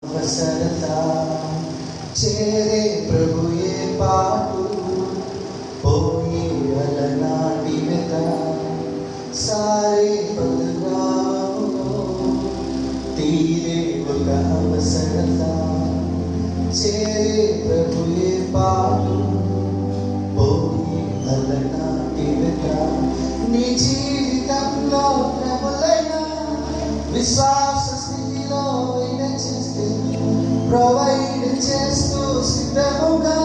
అవసరత చేరే ప్రభుయే పాటు పోయి అలనాటి వెత సారే బదలావులో తీరే ఒక అవసరత చేరే ప్రభుయే పాటు పోయి అలనాటి వెత నీ జీవితంలో శ్రమలైనా విశ్వాస స్థితిలో ప్రొవైడ్ చేస్తూ సిద్ధముగా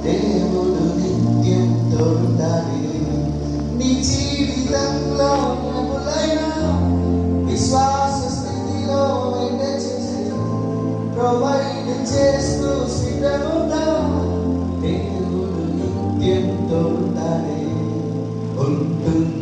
దేవుడు నిత్యం తోడుండాలి. నీ జీవితంలో శ్రమలైనా విశ్వాస స్థితిలో ప్రొవైడ్ చేస్తూ సిద్ధముగా దేవుడు నిత్యం తోడుండాలి. ఉంటుంది